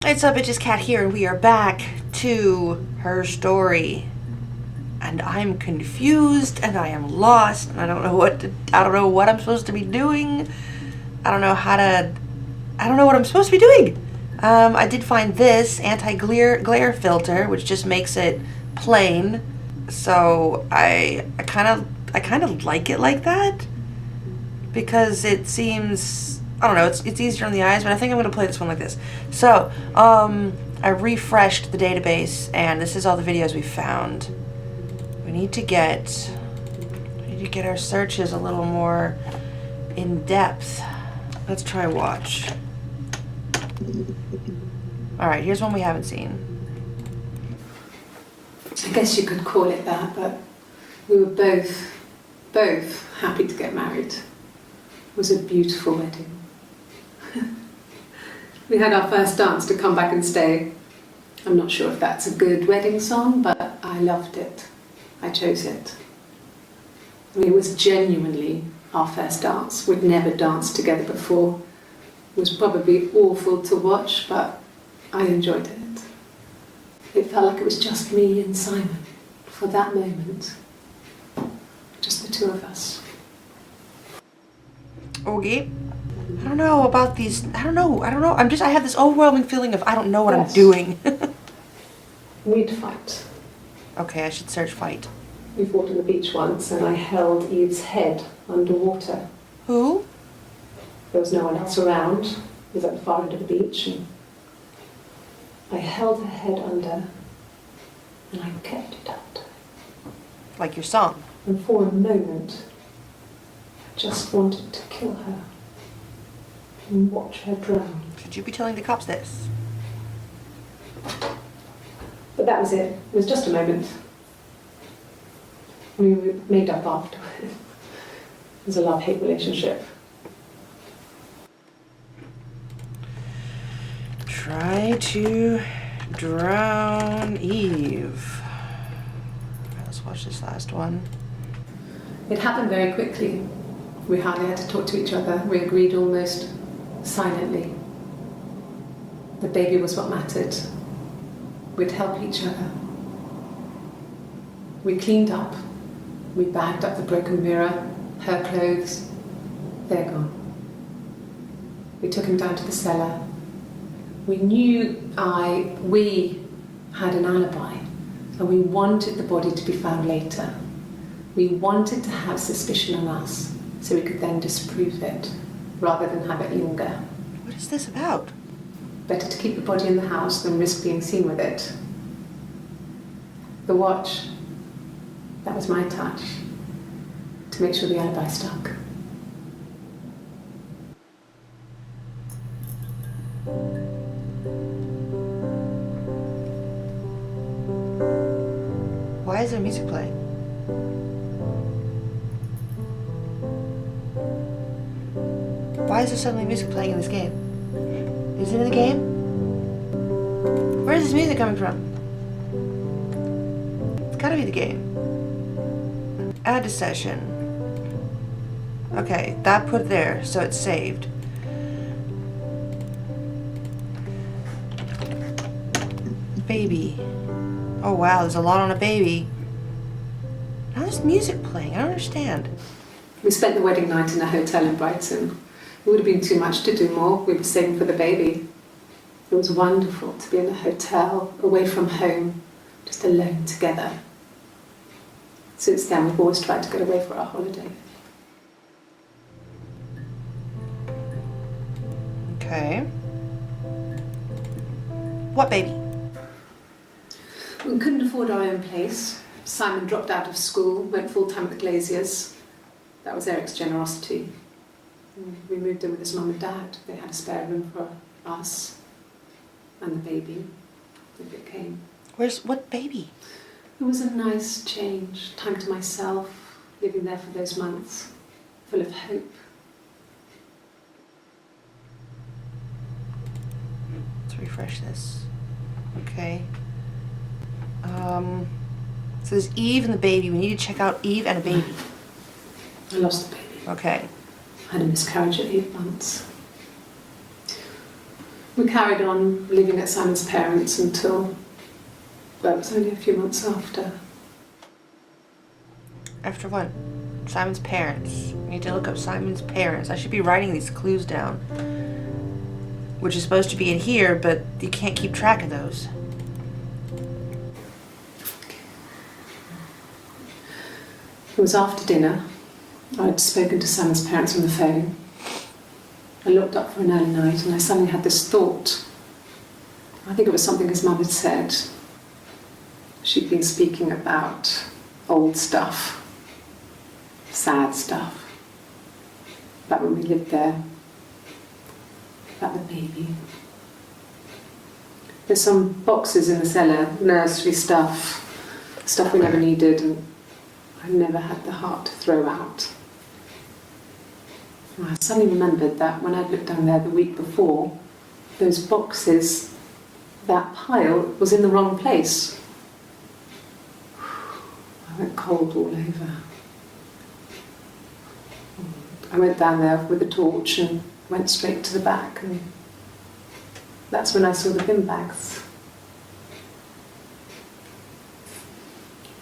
It's up, bitches, Cat here, and we are back to her story. And I'm confused, and I am lost, and I don't know what I'm supposed to be doing. I don't know what I'm supposed to be doing. I did find this anti-glare filter, which just makes it plain. So I kind of like it like that because it seems, I don't know, it's easier on the eyes, but I think I'm going to play this one like this. So, I refreshed the database, and this is all the videos we found. We need to get our searches a little more in depth. Let's try watch. Alright, here's one we haven't seen. I guess you could call it that, but we were both happy to get married. It was a beautiful wedding. We had our first dance to Come Back and Stay. I'm not sure if that's a good wedding song, but I loved it. I chose it. I mean, it was genuinely our first dance. We'd never danced together before. It was probably awful to watch, but I enjoyed it. It felt like it was just me and Simon for that moment. Just the two of us. Okay. I don't know about these. I don't know. I have this overwhelming feeling of I don't know what Yes. I'm doing. We'd fight. Okay, I should search fight. We fought on the beach once and I held Eve's head underwater. Who? There was no one else around. It was at the far end of the beach and I held her head under and I kept it out. Like your song. And for a moment, I just wanted to kill her and watch her drown. Should you be telling the cops this? But that was it. It was just a moment. We made up after. It was a love-hate relationship. Try to drown Eve. Alright, let's watch this last one. It happened very quickly. We hardly had to talk to each other. We agreed almost silently. The baby was what mattered. We'd help each other. We cleaned up. We bagged up the broken mirror, her clothes. They're gone. We took him down to the cellar. We knew we had an alibi, and we wanted the body to be found later. We wanted to have suspicion on us, so we could then disprove it, rather than have it linger. What is this about? Better to keep the body in the house than risk being seen with it. The watch, that was my touch, to make sure the alibi stuck. Why is there music playing? Why is there suddenly music playing in this game? Is it in the game? Where is this music coming from? It's gotta be the game. Add to session. Okay, that put there, so it's saved. Baby. Oh wow, there's a lot on a baby. Now there's music playing, I don't understand. We spent the wedding night in a hotel in Brighton. It would have been too much to do more. We were saving for the baby. It was wonderful to be in a hotel, away from home, just alone together. Since then, we've always tried to get away for our holiday. Okay. What baby? We couldn't afford our own place. Simon dropped out of school, went full-time at the Glaziers. That was Eric's generosity. We moved in with his mum and dad. They had a spare room for us and the baby, if it came. What baby? It was a nice change, time to myself, living there for those months, full of hope. Let's refresh this. Okay. So there's Eve and the baby. We need to check out Eve and a baby. I lost the baby. Okay. I had a miscarriage at 8 months. We carried on living at Simon's parents until, well, it was only a few months after. After what? Simon's parents. I need to look up Simon's parents. I should be writing these clues down. Which is supposed to be in here, but you can't keep track of those. It was after dinner. I'd spoken to Simon's parents on the phone. I looked up for an early night and I suddenly had this thought. I think it was something his mum had said. She'd been speaking about old stuff, sad stuff, about when we lived there, about the baby. There's some boxes in the cellar, nursery stuff we never needed, and I never had the heart to throw out. And I suddenly remembered that when I'd looked down there the week before, those boxes, that pile was in the wrong place. I went cold all over. I went down there with a torch and went straight to the back, and that's when I saw the bin bags.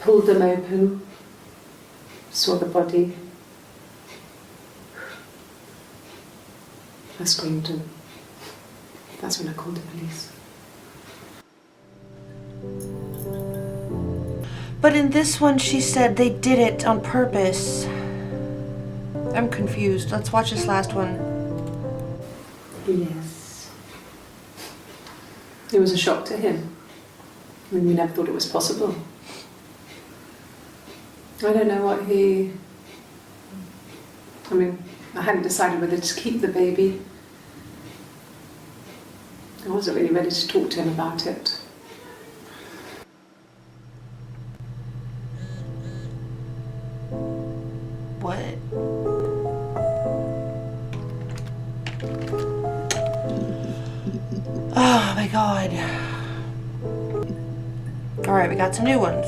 Pulled them open, saw the body. I screamed, and that's when I called the police. But in this one, she said they did it on purpose. I'm confused. Let's watch this last one. Yes. It was a shock to him. I mean, we never thought it was possible. I don't know what he... I mean, I hadn't decided whether to keep the baby. I wasn't really ready to talk to him about it. What? Oh my god. Alright, we got some new ones.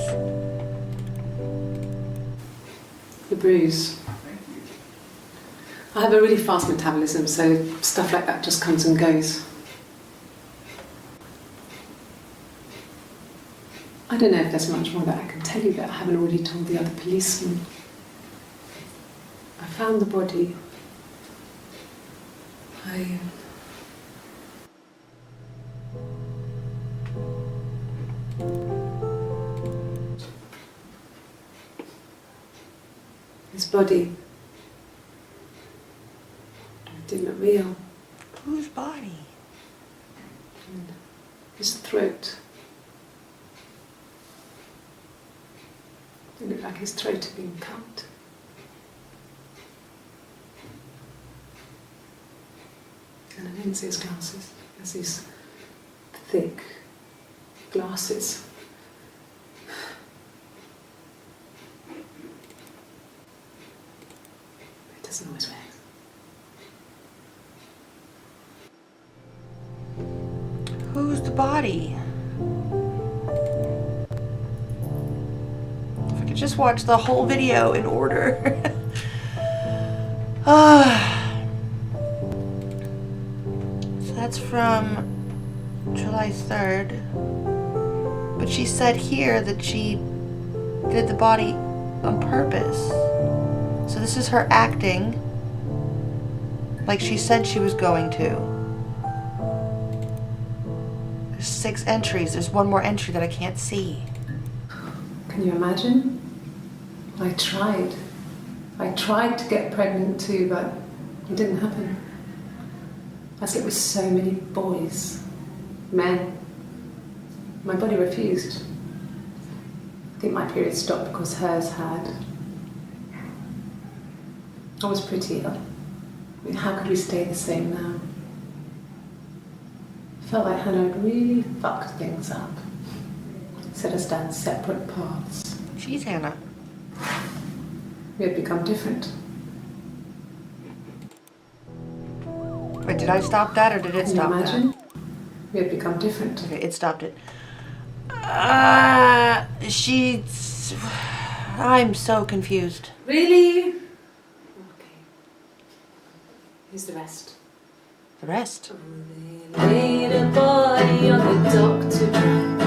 The bruise. I have a really fast metabolism, so stuff like that just comes and goes. I don't know if there's much more that I can tell you that I haven't already told the other policemen. I found the body. His body. It didn't look real. Whose body? His throat. It looked like his throat had been cut. And I didn't see his glasses. There's these thick glasses. It doesn't always wear. Who's the body? If I could just watch the whole video in order. So that's from July 3rd. But she said here that she did the body on purpose. So this is her acting like she said she was going to. 6 entries. There's one more entry that I can't see. Can you imagine? I tried. I tried to get pregnant too, but it didn't happen. I slept with so many boys, men. My body refused. I think my period stopped because hers had. I was pretty ill. I mean, how could we stay the same now? Felt like Hannah had really fucked things up. Set us down separate paths. She's Hannah. We had become different. Wait, did I stop that or did it Can you stop imagine? We had become different. that? Okay, it stopped it. I'm so confused. Really? Okay. Here's the rest. the rest. Laid a body on the dock to dry.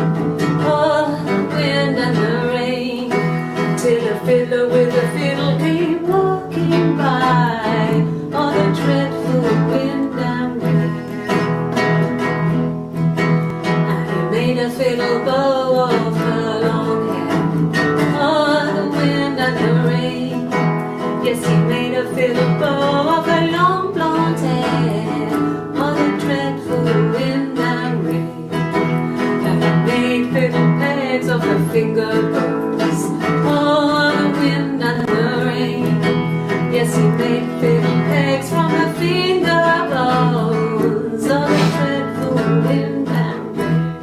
Oh, the wind and the rain, till a fiddler with a fiddle came walking by. Oh, the dreadful wind and rain. And he made a fiddle bow of her long hair. Oh, the wind and the rain. Yes, he made a fiddle bow of her long blonde hair. Oh, the dreadful wind and rain. And he made fiddle pegs of her finger bows. Oh, the wind and the rain. Yes, he made fiddle pegs from her finger bows. Oh, the dreadful wind and rain.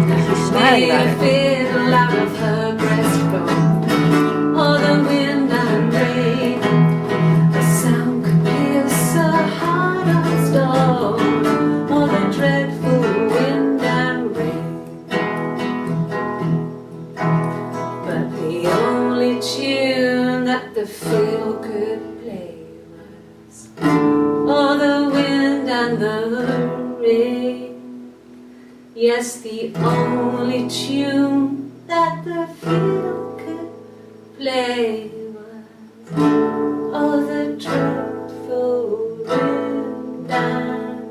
And he made a fiddle out of her breastbone. Oh, the wind and rain. The sound could pierce so hard as stone. Oh, the dreadful wind and rain. But the only tune that the fiddle could play was oh, the wind and the rain. Yes, the only tune that the fiddle could play was oh, the dreadful wind and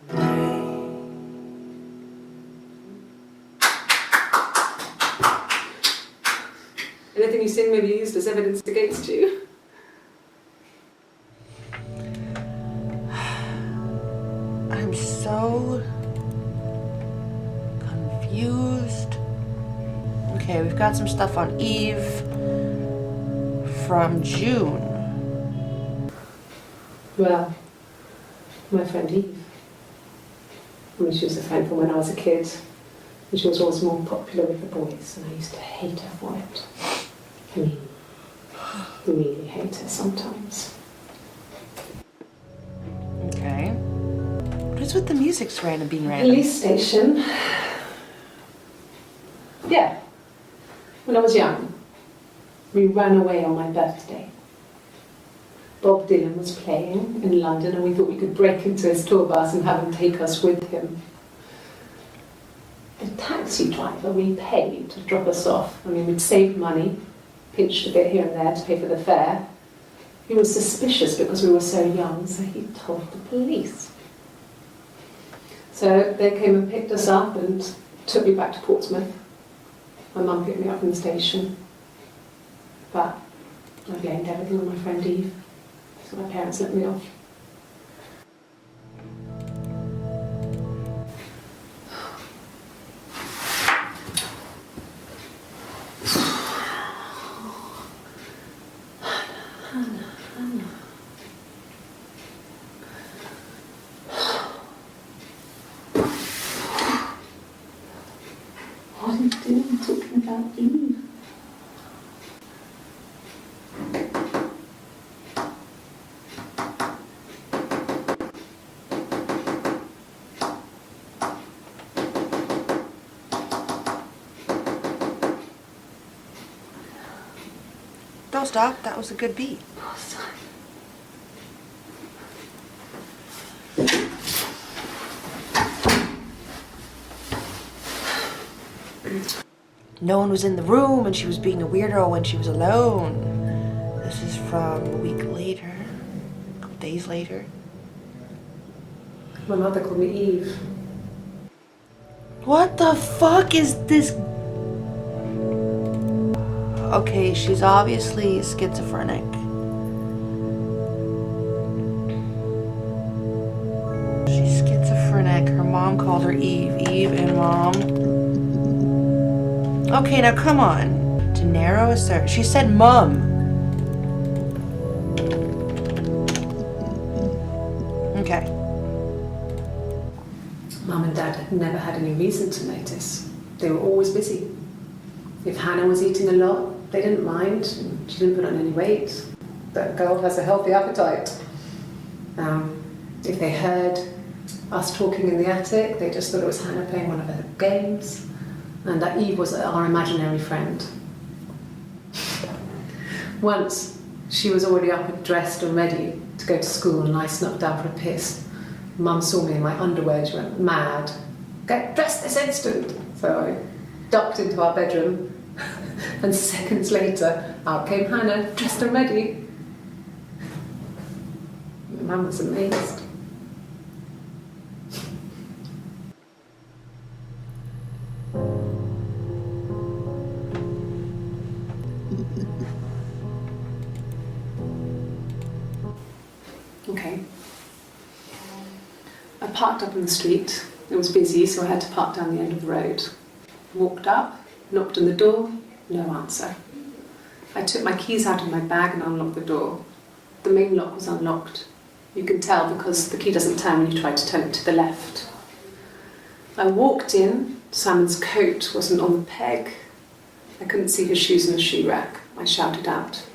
rain. Anything you sing may be used as evidence against you. I'm so confused. Okay, we've got some stuff on Eve from June. Well, my friend Eve. I mean, she was a friend from when I was a kid, and she was always more popular with the boys, and I used to hate her for it. I mean, really hate her sometimes. Okay. What is with the music's being random? Police station. Yeah. When I was young, we ran away on my birthday. Bob Dylan was playing in London and we thought we could break into his tour bus and have him take us with him. The taxi driver we paid to drop us off, I mean, we'd saved money, pinched a bit here and there to pay for the fare. He was suspicious because we were so young, so he told the police. So they came and picked us up and took me back to Portsmouth. My mum picked me up from the station. But I blamed everything on my friend Eve. So my parents let me off. What are you doing talking about Eve? Don't stop, that was a good beat. No one was in the room and she was being a weirdo when she was alone. This is from a week later, a couple days later. My mother called me Eve. What the fuck is this? Okay, she's obviously schizophrenic. She's schizophrenic. Her mom called her Eve. Eve and mom. Okay, now come on. To narrow a search. She said mum. Okay. Mum and Dad had never had any reason to notice. They were always busy. If Hannah was eating a lot, they didn't mind. She didn't put on any weight. That girl has a healthy appetite. If they heard us talking in the attic, they just thought it was Hannah playing one of her games, and that Eve was our imaginary friend. Once, she was already up and dressed and ready to go to school and I snuck down for a piss. Mum saw me in my underwear, she went mad. Get dressed this instant! So I ducked into our bedroom and seconds later out came Hannah, dressed and ready. Mum was amazed. Okay. I parked up in the street. It was busy, so I had to park down the end of the road. Walked up, knocked on the door, no answer. I took my keys out of my bag and unlocked the door. The main lock was unlocked. You can tell because the key doesn't turn when you try to turn it to the left. I walked in. Simon's coat wasn't on the peg. I couldn't see his shoes in the shoe rack. I shouted out.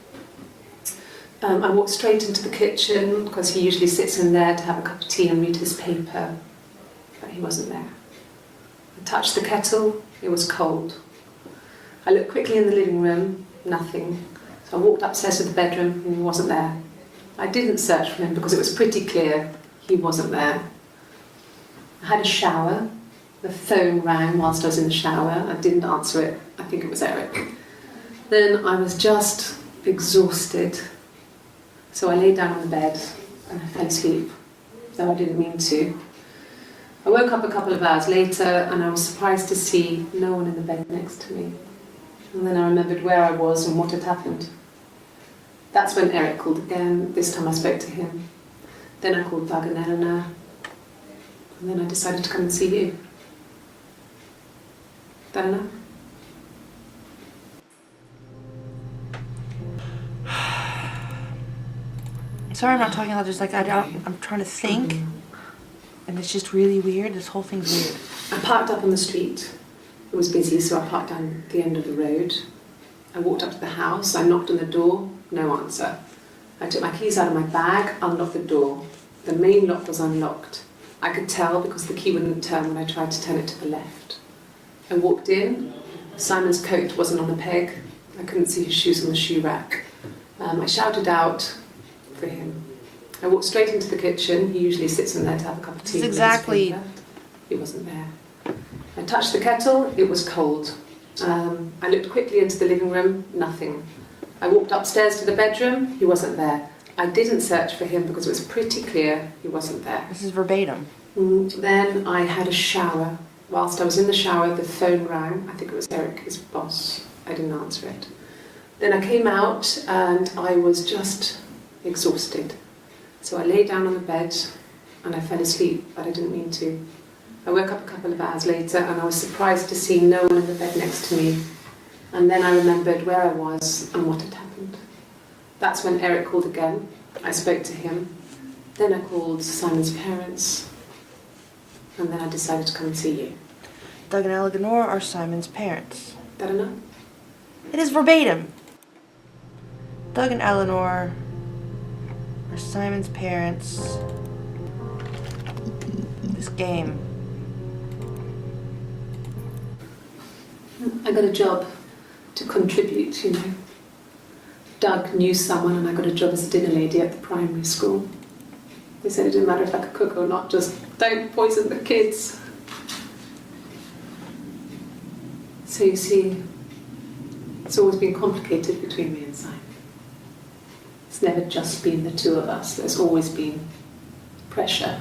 I walked straight into the kitchen because he usually sits in there to have a cup of tea and read his paper, but he wasn't there. I touched the kettle, it was cold. I looked quickly in the living room, nothing. So I walked upstairs to the bedroom and he wasn't there. I didn't search for him because it was pretty clear he wasn't there. I had a shower. The phone rang whilst I was in the shower. I didn't answer it. I think it was Eric. Then I was just exhausted. So I lay down on the bed and I fell asleep, though I didn't mean to. I woke up a couple of hours later and I was surprised to see no one in the bed next to me. And then I remembered where I was and what had happened. That's when Eric called again. This time I spoke to him. Then I called Doug and Eleanor. And then I decided to come and see you. Eleanor? Sorry, I'm not talking a lot. Just like I'm trying to think, and it's just really weird. This whole thing's weird. I parked up on the street. It was busy, so I parked down the end of the road. I walked up to the house. I knocked on the door. No answer. I took my keys out of my bag, unlocked the door. The main lock was unlocked. I could tell because the key wouldn't turn when I tried to turn it to the left. I walked in. Simon's coat wasn't on the peg. I couldn't see his shoes on the shoe rack. I shouted out for him. I walked straight into the kitchen. He usually sits in there to have a cup of tea. Exactly. He wasn't there. I touched the kettle. It was cold. I looked quickly into the living room. Nothing. I walked upstairs to the bedroom. He wasn't there. I didn't search for him because it was pretty clear he wasn't there. This is verbatim. Then I had a shower. Whilst I was in the shower, the phone rang. I think it was Eric, his boss. I didn't answer it. Then I came out and I was just exhausted. So I lay down on the bed and I fell asleep, but I didn't mean to. I woke up a couple of hours later and I was surprised to see no one in the bed next to me. And then I remembered where I was and what had happened. That's when Eric called again. I spoke to him. Then I called Simon's parents. And then I decided to come and see you. Doug and Eleanor are Simon's parents. That enough? It is verbatim. Doug and Eleanor are Simon's parents. This game. I got a job to contribute, you know. Doug knew someone and I got a job as a dinner lady at the primary school. They said it didn't matter if I could cook or not, just don't poison the kids. So you see, it's always been complicated between me and Simon. It's never just been the two of us. There's always been pressure.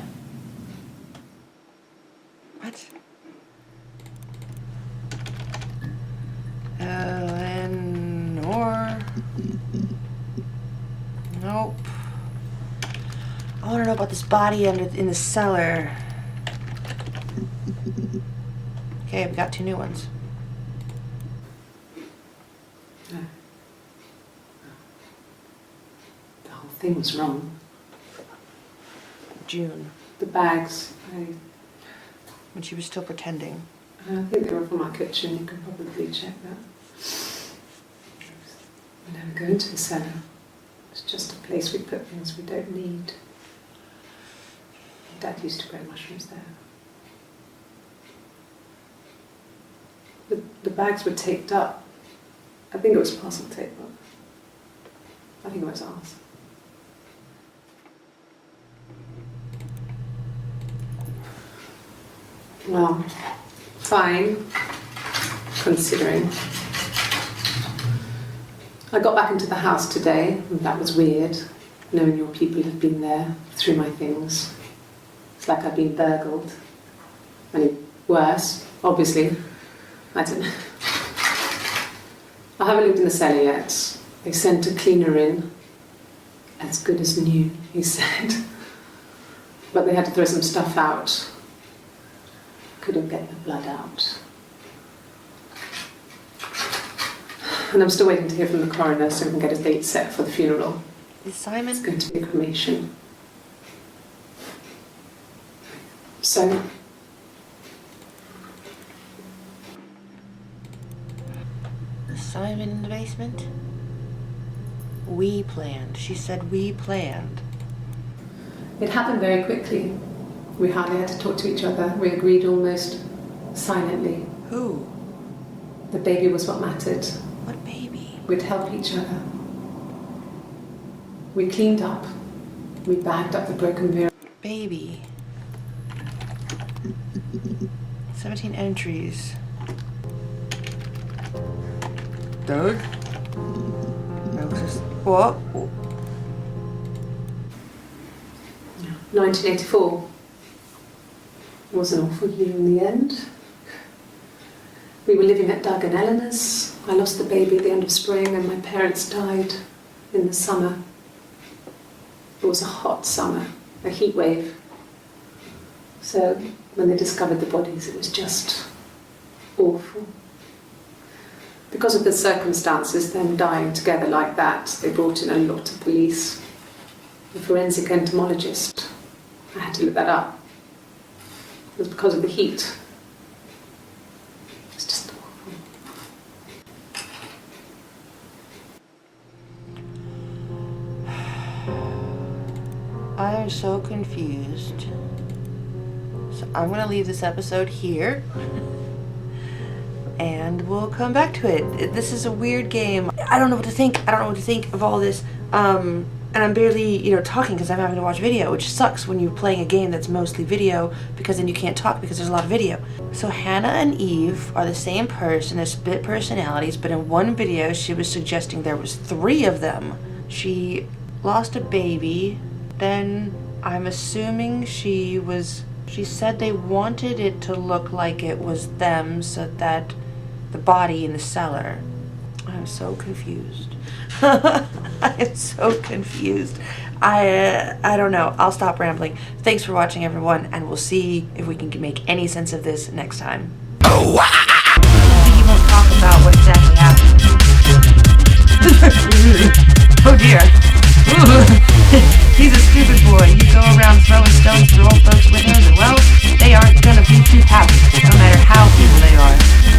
What? Eleanor? Nope. I want to know about this body in the cellar. Okay, we got 2 new ones. No. The whole thing was wrong. June, The bags, when she was still pretending. I think they were from our kitchen. You can probably check that. We never go into the cellar. It's just a place we put things we don't need. Dad used to grow mushrooms there. The bags were taped up. I think it was parcel tape, but I think it was ours. Well, fine, considering. I got back into the house today, and that was weird, knowing your people have been there through my things. It's like I've been burgled. Only worse, obviously. I don't know. I haven't lived in the cellar yet. They sent a cleaner in. As good as new, he said. But they had to throw some stuff out. Couldn't get the blood out. And I'm still waiting to hear from the coroner so we can get a date set for the funeral. Is Simon? It's going to be a cremation. So, Is Simon in the basement? We planned. She said we planned. it happened very quickly. We hardly had to talk to each other. We agreed almost silently. Who? The baby was what mattered. What baby? We'd help each other. We cleaned up. We bagged up the broken mirror. Baby. 17 entries. Doug? No, just what? 1984 was an awful year in the end. We were living at Doug and Eleanor's. I lost the baby at the end of spring and my parents died in the summer. It was a hot summer, a heat wave. So when they discovered the bodies, it was just awful. Because of the circumstances, them dying together like that, they brought in a lot of police. A forensic entomologist. I had to look that up. It was because of the heat. It's just awful. I am so confused. So I'm gonna leave this episode here. And we'll come back to it. This is a weird game. I don't know what to think. I don't know what to think of all this. And I'm barely, talking because I'm having to watch video, which sucks when you're playing a game that's mostly video because then you can't talk because there's a lot of video. So Hannah and Eve are the same person, they're split personalities, but in one video she was suggesting there was 3 of them. She lost a baby, then I'm assuming she said they wanted it to look like it was them so that the body in the cellar. I'm so confused. I'm so confused. I don't know. I'll stop rambling. Thanks for watching, everyone, and we'll see if we can make any sense of this next time. He won't talk about what exactly happened. Oh dear. He's a stupid boy. You go around throwing stones through old folks' windows, and well, they aren't gonna be too happy.